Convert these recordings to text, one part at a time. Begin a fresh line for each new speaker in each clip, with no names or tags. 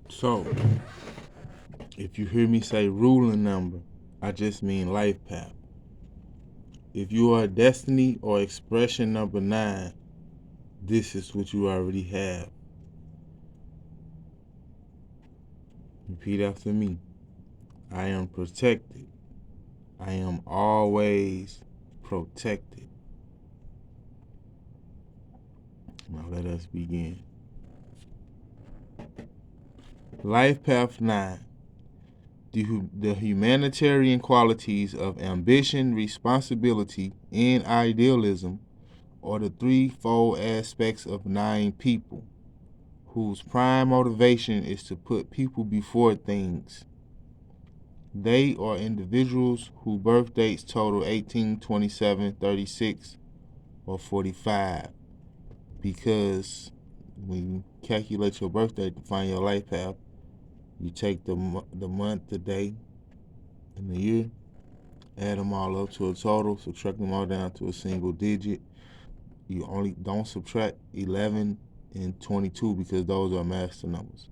So, if you hear me say ruling number, I just mean life path. If you are destiny or expression number 9, this is what you already have. Repeat after me. I am protected. I am always protected. Now let us begin. Life Path 9. The humanitarian qualities of ambition, responsibility, and idealism are the threefold aspects of 9 people, whose prime motivation is to put people before things. They are individuals whose birth dates total 18, 27, 36, or 45, because when you calculate your birthday to find your life path, you take the month, the day, and the year, add them all up to a total, subtract them all down to a single digit. You only don't subtract 11 and 22 because those are master numbers.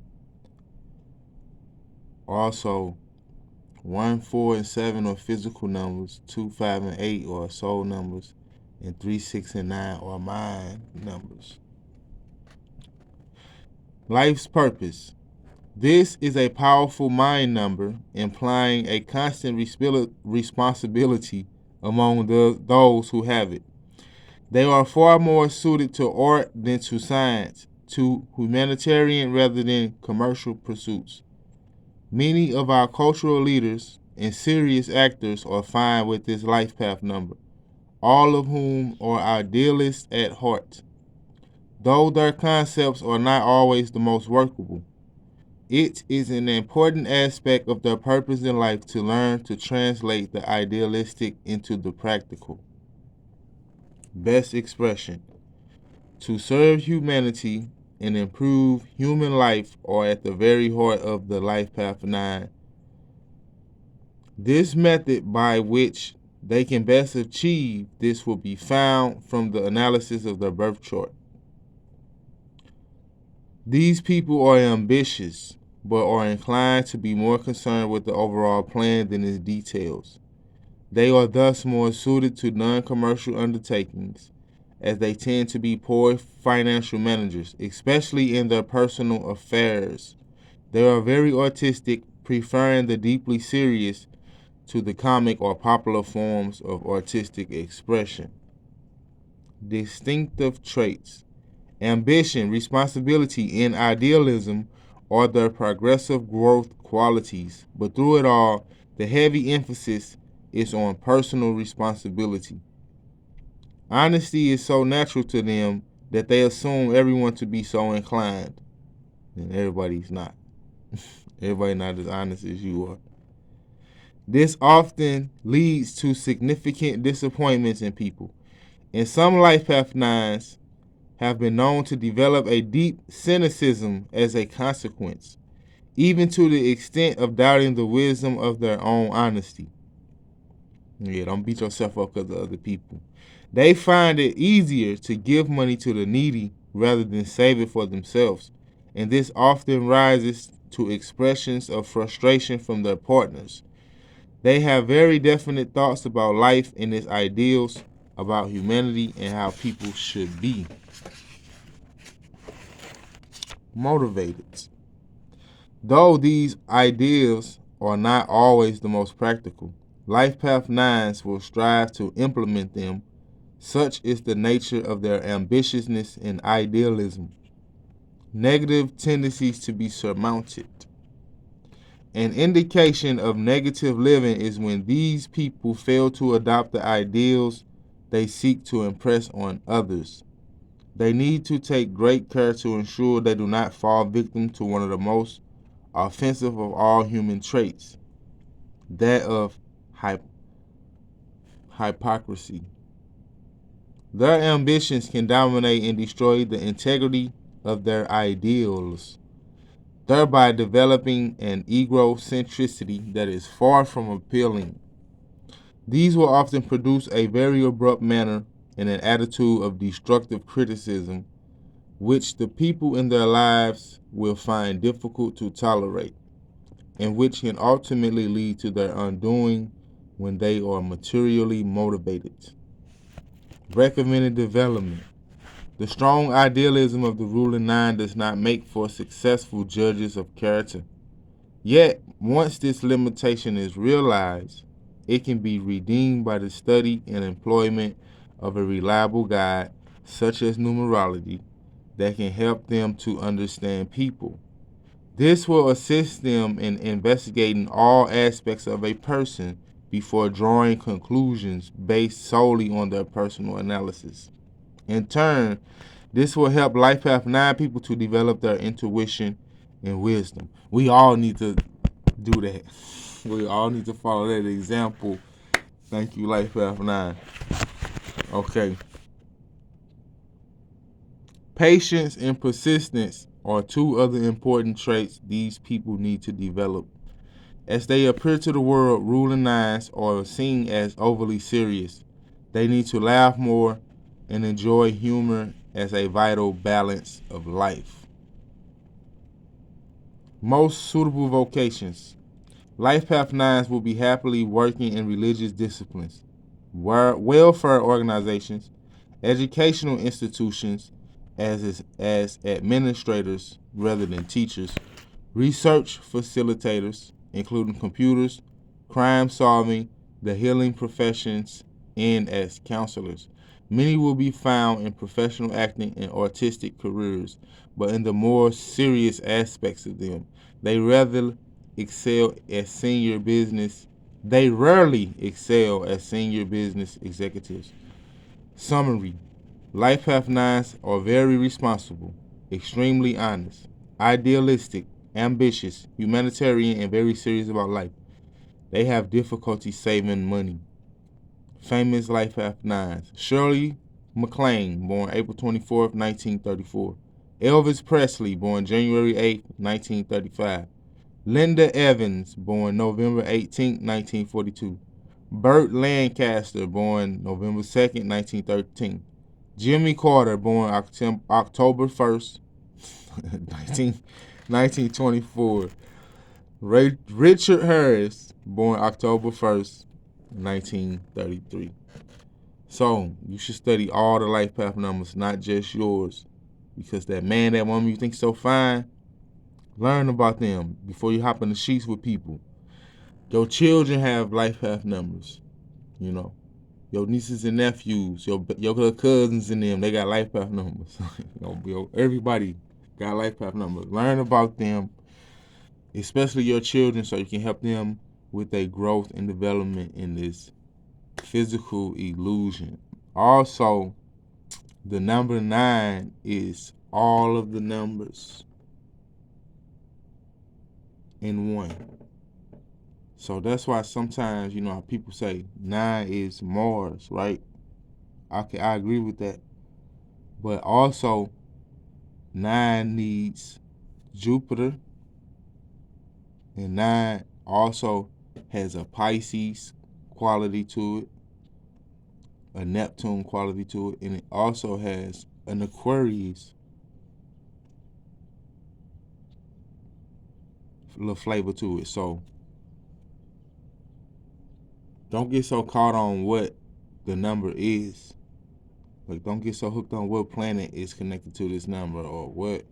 Also, 1, 4, and 7 are physical numbers, 2, 5, and 8 are soul numbers, and 3, 6, and 9 are mind numbers. Life's purpose. This is a powerful mind number, implying a constant responsibility among those who have it. They are far more suited to art than to science, to humanitarian rather than commercial pursuits. Many of our cultural leaders and serious actors are fine with this life path number, all of whom are idealists at heart. Though their concepts are not always the most workable, it is an important aspect of their purpose in life to learn to translate the idealistic into the practical. Best expression. To serve humanity and improve human life are at the very heart of the Life Path 9. This method by which they can best achieve this will be found from the analysis of their birth chart. These people are ambitious, but are inclined to be more concerned with the overall plan than its details. They are thus more suited to non-commercial undertakings, as they tend to be poor financial managers, especially in their personal affairs. They are very artistic, preferring the deeply serious to the comic or popular forms of artistic expression. Distinctive traits. Ambition, responsibility, and idealism are their progressive growth qualities, but through it all, the heavy emphasis is on personal responsibility. Honesty is so natural to them that they assume everyone to be so inclined, and everybody's not. Everybody's not as honest as you are. This often leads to significant disappointments in people, and some life path 9s have been known to develop a deep cynicism as a consequence, even to the extent of doubting the wisdom of their own honesty. Yeah, don't beat yourself up because of other people. They find it easier to give money to the needy rather than save it for themselves, and this often rises to expressions of frustration from their partners. They have very definite thoughts about life and its ideals, about humanity and how people should be. Motivated. Though these ideals are not always the most practical, Life Path 9s will strive to implement them. Such is the nature of their ambitiousness and idealism. Negative tendencies to be surmounted. An indication of negative living is when these people fail to adopt the ideals they seek to impress on others. They need to take great care to ensure they do not fall victim to one of the most offensive of all human traits, that of hypocrisy. Their ambitions can dominate and destroy the integrity of their ideals, thereby developing an egocentricity that is far from appealing. These will often produce a very abrupt manner and an attitude of destructive criticism which the people in their lives will find difficult to tolerate, and which can ultimately lead to their undoing when they are materially motivated. Recommended development. The strong idealism of the ruling nine does not make for successful judges of character. Yet, once this limitation is realized, it can be redeemed by the study and employment of a reliable guide, such as numerology, that can help them to understand people. This will assist them in investigating all aspects of a person before drawing conclusions based solely on their personal analysis. In turn, this will help Life Path 9 people to develop their intuition and wisdom. We all need to do that. We all need to follow that example. Thank you, Life Path 9. Okay. Patience and persistence are two other important traits these people need to develop. As they appear to the world, ruling nines are seen as overly serious. They need to laugh more and enjoy humor as a vital balance of life. Most suitable vocations. Life Path 9s will be happily working in religious disciplines, welfare organizations, educational institutions as administrators rather than teachers, research facilitators, including computers, crime solving, the healing professions, and as counselors. Many will be found in professional acting and artistic careers, but in the more serious aspects of them, they rather excel as senior business. They rarely excel as senior business executives. Summary: Life Path 9s are very responsible, extremely honest, idealistic, ambitious, humanitarian, and very serious about life. They have difficulty saving money. Famous Life Path 9s. Shirley MacLaine, born April 24th, 1934. Elvis Presley, born January 8th, 1935. Linda Evans, born November 18th, 1942. Burt Lancaster, born November 2nd, 1913. Jimmy Carter, born October 1st, 1924. Richard Harris, born October 1st, 1933. So, you should study all the life path numbers, not just yours. Because that man, that woman you think so fine, learn about them before you hop in the sheets with people. Your children have life path numbers, you know. Your nieces and nephews, your cousins and them, they got life path numbers. Everybody got life path numbers. Learn about them, especially your children, so you can help them with their growth and development in this physical illusion. Also, the number 9 is all of the numbers in one. So that's why sometimes, people say 9 is Mars, right? I agree with that. But also, 9 needs Jupiter, and 9 also has a Pisces quality to it, a Neptune quality to it, and it also has an Aquarius little flavor to it. So don't get so caught on what the number is. Like, don't get so hooked on what planet is connected to this number, or what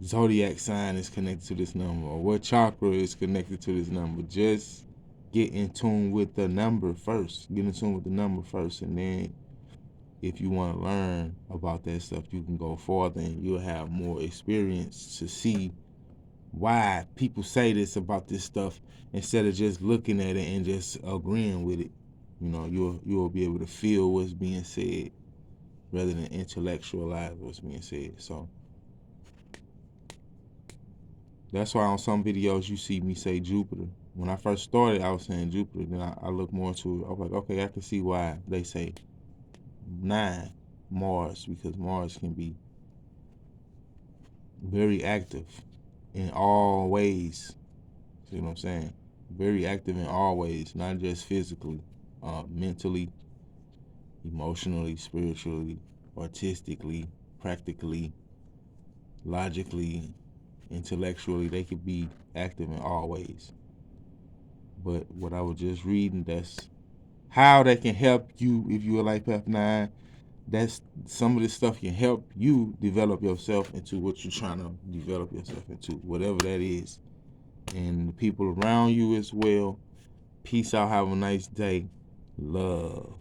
zodiac sign is connected to this number, or what chakra is connected to this number. Just get in tune with the number first. Get in tune with the number first, and then if you want to learn about that stuff, you can go farther and you'll have more experience to see why people say this about this stuff instead of just looking at it and just agreeing with it. You'll be able to feel what's being said rather than intellectualize what's being said. So that's why on some videos you see me say Jupiter. When I first started, I was saying Jupiter. Then I looked more into it. I was like, okay, I can see why they say 9 Mars, because Mars can be very active in all ways. See what I'm saying? Very active in all ways, not just physically, mentally, emotionally, spiritually, artistically, practically, logically, intellectually, they could be active in all ways. But what I was just reading, that's how they can help you if you're a Life Path 9. That's some of this stuff can help you develop yourself into what you're trying to develop yourself into, whatever that is. And the people around you as well. Peace out. Have a nice day. Love.